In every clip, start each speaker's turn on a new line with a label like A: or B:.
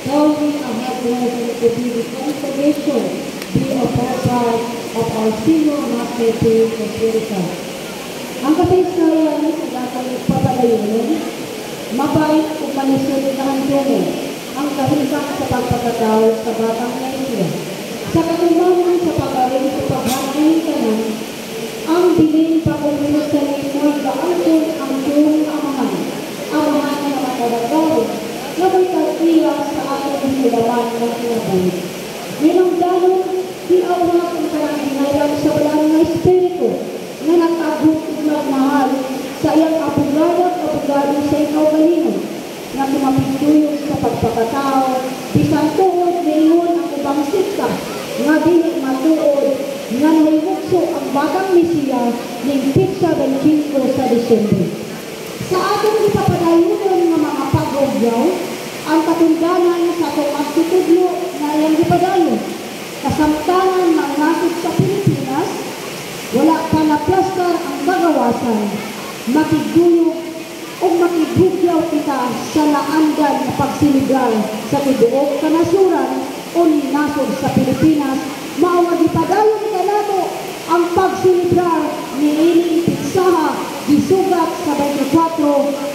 A: Holding a headline to be the conservation, be a part of our senior masterpiece of spiritual. Ang kasaysayan sa dating papalayonin, mabait kung manisulitahan din ang kahisang sa pagpagkatao sa batang Naisya. Sa katumangan sa pagaling sa paghangin kanan, ang bilin pakulilos sa limoy gaangkon ang tuyong amahan na matagagaw, na may katiya sa ating hinilaman ng kinabay. Ninamdanon, tinawag ang karanginayan sa walang na espiritu na nakabot ng mahal sa iyang abogado sa ikaw galino na kumapituyog sa pagpakatao, bisan tuod ngayon ang ubang sikta nga dili matuod nga nahimukso ang batang Mesiya ng Pitsa 25 sa Disyembre. Sa atong ipapadayunan nga mga pag-ogyaw, ang katungganan sa atong agtutudlo na iyang ipadayon, kasamtangan ng nasod sa Pilipinas, wala pa na plastar ang kagawasan, makiguyog o makibugyaw kita sa naandan na pagsiligal sa tibuok kanasuran o ninasod sa Pilipinas, maawag ipadayon ka nato ang pagsilibrar ni ining pitsaha, gisugat sa 24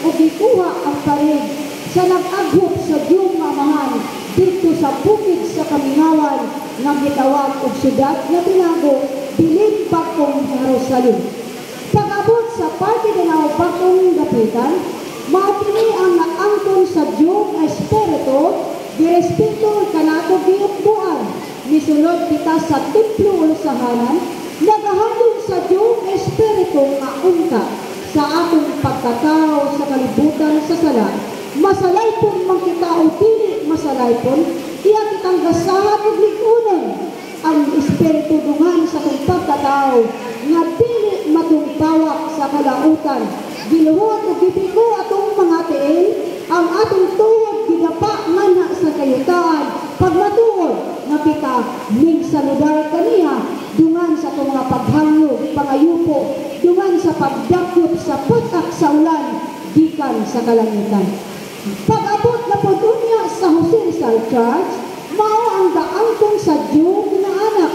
A: o gikuha ang parig sa nag-aghop sa Diyong Mamahan dito sa bukid sa Kamingawan na gitawag og syudad na tinago bilin Bagong Jerusalem. Pag-abot sa parte na Bagong Dapitan, maupili ang naangkon sa Diyong Espiritu, direspeto kanato giukbuan, nisulod kita sa templo usahanan, nagahandog sa Diyong Espiritu nga unta sa atong pagkatao sa kalibutan sa sala. Masalay pong makita o dili masalay pong, iya kitang gasahan o likunan ang Espiritu dungan sa kong pagkatao nga dili matungtawak sa kalautan. Giluhod o gibigo atong mga tiil, ang atong tuhod gidapa nga sa kayutaan, pagmatuod na kita ning saludar kaniya dungan sa itong mga paghangyo, pangayupo, dungan sa pagdakyot sa patak sa ulan, gikan sa kalangitan. Pag-abot na po niya sa Jose Rizal Church, mao ang daangkong sa Diyong na anak.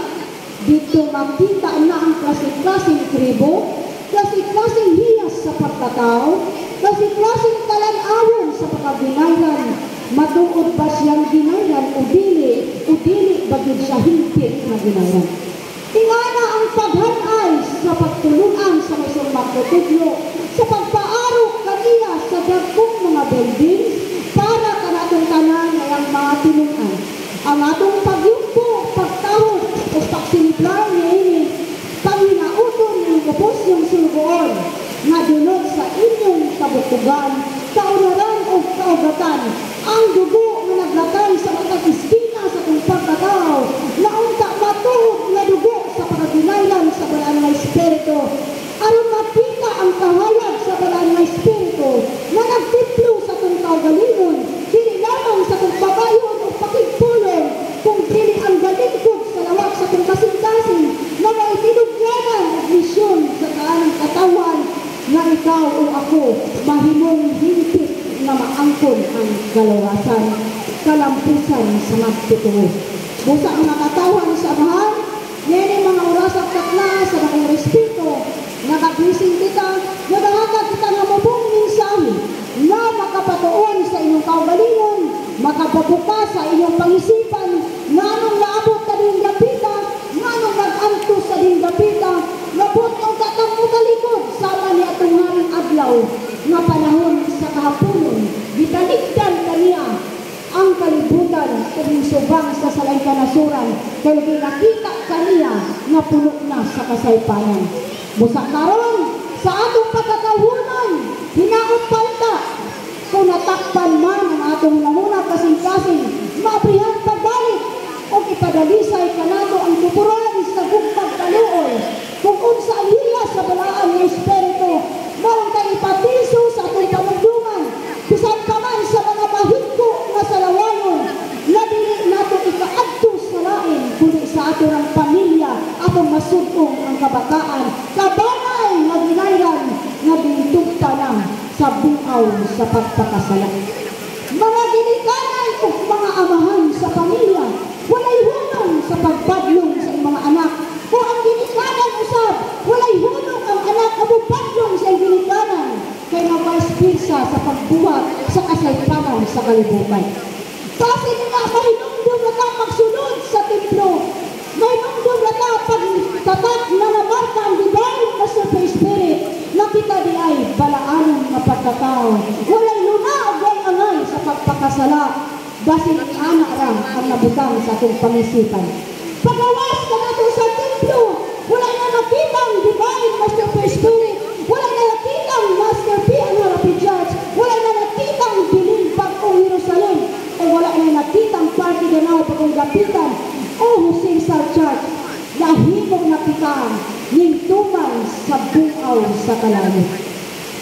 A: Dito makita na ang klase-klaseng tribo, klase-klaseng hiyas sa pagkatao, klase-klaseng talan-awon sa pagkabinayran, matuod ba siyang ginayran o dili bagid siya himpit na ginayran. Tingana ang paghanay sa pagtulungan sa mayong magtutudlo, sa pagpaarok kaniya sa dagkong mga buildings para kanatong tanan ngayang mga tulungan. Ang atong pagyumpo, pagtahod o pagsiliplar niya panginauton ng upos yung sulugoon na dunod sa inyong kabutugan, kaunaran o kaugatan, ang dugo na naglatay sa mga ispina sa kong pagkatao, na unta matuhog na dugo sa pagkaginaylan sa balaan ng Espiritu, aron makita ang kahayag sa balaan ng Espiritu na nagtiplo sa kong kaugalinon, dili lamang sa kong pagayon o pakigpulong, kung dili ang galingkod sa lawak sa kong kasing-kasing na may tinugyanan at misyon sa kaanang katawan na ikaw o ako mahimong himpit na maangkon ang kalawasan, kalampusan sa magtutuo. Busa ang nakatawan sa amahan, yan mga orasang takla sa mga respeto, nakaglising kita, nagahagad kita nga mabong minsahe na makapatuon sa inyong kaugalingon, makapabuka sa inyong pangisipan, nga anong naabot ka din dapita, nga anong nag-anto sa din dapita, nabot ang katang ugalikod, sama ni atong haring adlaw, nga panahon sa kahaponon, gitaligdan kaniya ang kalibutan kung subang sa salay kanasuran, kaya ginakita kaniya nga puno na sa kasaypanan. Busa karon sa atong pagkakahunan, hinaot paunta, kung natakpan man ang atong namuna kasing-kasing, maabrihan pagbalik o ipadalisay kanato ang tuturan sa gugpag kaluoy, kung unsa ang hiya sa balaan ng Espiritu, maong tayo ipatiso sa atong pamagdungan, bisan pa man sa mga mahigko na salawayon, na dili nato ikaadto sa lain, kundi sa atong pamilya, atong masugong ang kabataan, kabanay na ginayran, na bintugta na sa bungaw sa pagpakasala. Mga ginikanan o mga ama kalibutan. Kasi nga mahinumdum na ka magsunod sa templo. Mahinumdum na ka pagtatak na namarka ang divine na Super Spirit na kita di ay balaanan na pagkatao. Walay luna o walay angay sa pagpakasala. Basin anak lang ang nabutang sa atong pangisipan. Pagawas ka na sa templo, wala na nakitang divine na Super Spirit. Wala na nakitang Master P. ang Harapid Judge. Wala na nakitang Bilin Bagong Jerusalem. O wala na nakitang Party Ganaw Bagong Gapitan. O Jose Rizal Church. Lahimong nakitaan nintuman sa buaw sa kalangit.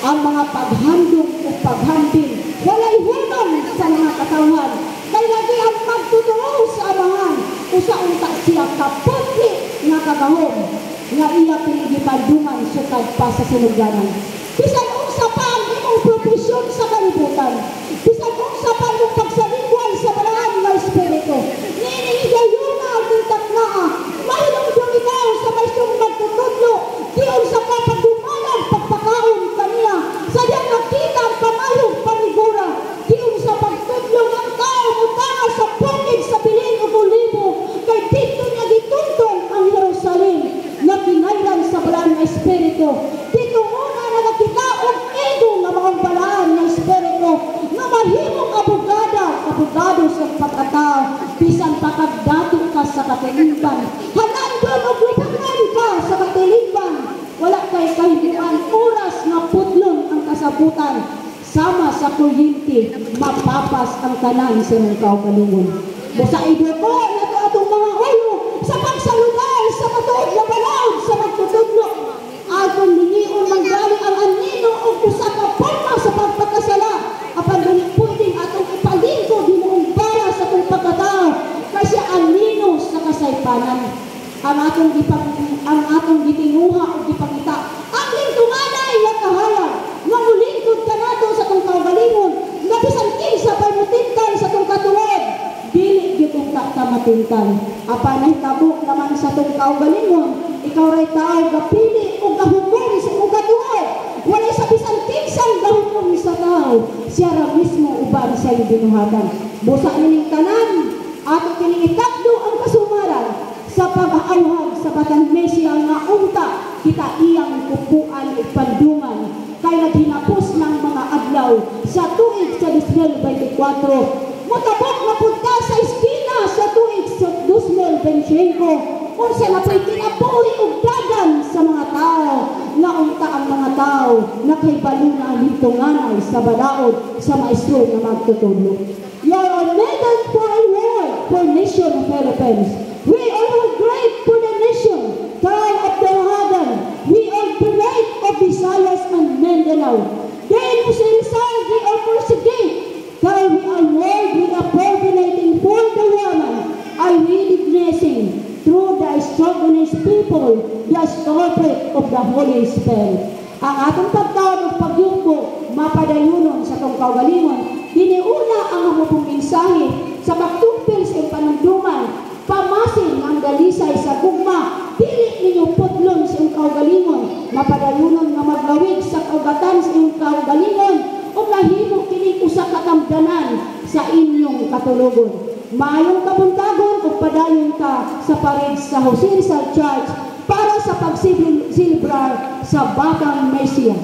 A: Ang mga paghandong o paghambil, walay hulong sa mga katawan. Kaya lagi ang magtuturo sa amahan o sa unta siya kaputli na kagahom nga iya pinigipandungan sukad pa sa sinuganan. Bisan unsa pa ang imong propesyon sa kalibutan. Bisan unsa pa ang pagsalingwan sa balahan ng Espiritu. Ninihigayon na ang taknaa. Mahilong ikaw sa maistong magtutudlo. Di unsa ka pagdumalan pagpakaon kaniya. Sadyang nakita ang pamayong panigura. Di unsa pagtudlo ng tao mutanga sa bukid sa bilin o kulibo. Kay dito niya gituntong ang Jerusalem na kinailan sa balahan ng Espiritu. Dito muna na nakita ang ego nga mga balahan ng Espiritu na mahimong abogado sa pagkatao. Bisan pakagdato ka sa katilingban. Hanandon o gutangan ka sa katilingban. Wala kay kahibuan oras na putlon ang kasabutan. Sama sa kuryente, mapapas ang tanan sa mga kaugalingon. Busa ido ko na ito atong mga ulo sa pagsalugay, sa matuod na balaod, sa magtutudlo. Atong linion manggali ang anino o usa ka forma sa pagpakasala. Apan ganit pwedeng atong ipalingkod hinoong para sa itong pagkatao. Kasi anino sa kasaypanan. Ang atong gitinguha o gipangita. Ang lingtunganay na kahayag. Mangulingkod ka nato sa itong kaugalingon. Nabisan kinsa pa mutintan sa itong katulad. Dili gitong matintan. Apanay tabuk naman sa itong kaugalingon. Ikaw ray tao gapili o gahukom sa itong katulad. Wala sa bisan kinsang gahukom sa tao. Siya ra mismo uban sa binuhatan. Busa nining tanan. Ato kining itakdo ang kasumaran sa pag-auhag sa batang Mesya nga unta kita iyang kupuan ipandungan kay naghinapos ng mga adlaw sa tuig sa 2024. Mutabok na punta sa estina sa tuig sa 2025 kung sa napay kinabuhi og dagan sa mga tao na unta ang mga tao na kay balo na ang lintunganay sa balaod sa maestro na magtutulog. You are medal for award for nation of Philippines. We are great for the nation, town of Delhagan. We are great of Visayas and Mindanao. Then Jose Rizal, we are persecute. While we are world, we are permeating for the woman. I really blessing through the extraordinary people, the storefront of the Holy Spirit. Ang atong pagkaon ng pagyuko, mapadayunon sa itong kaugalingon, diniuna ang among mensahe sa pagtupil sa panunduman, pamasin ang dalisay sa gugma, dili ninyo putlon sa iyong kaugalingon, mapadayunon nga maglawig sa kaugatan sa iyong kaugalingon, o nahimo kining usa ka tamdanan sa inyong katulugon. Maayong kabuntagon o padayon ka sa pared sa Jose Rizal Church para sa pagsilibrar sa Batang Mesya.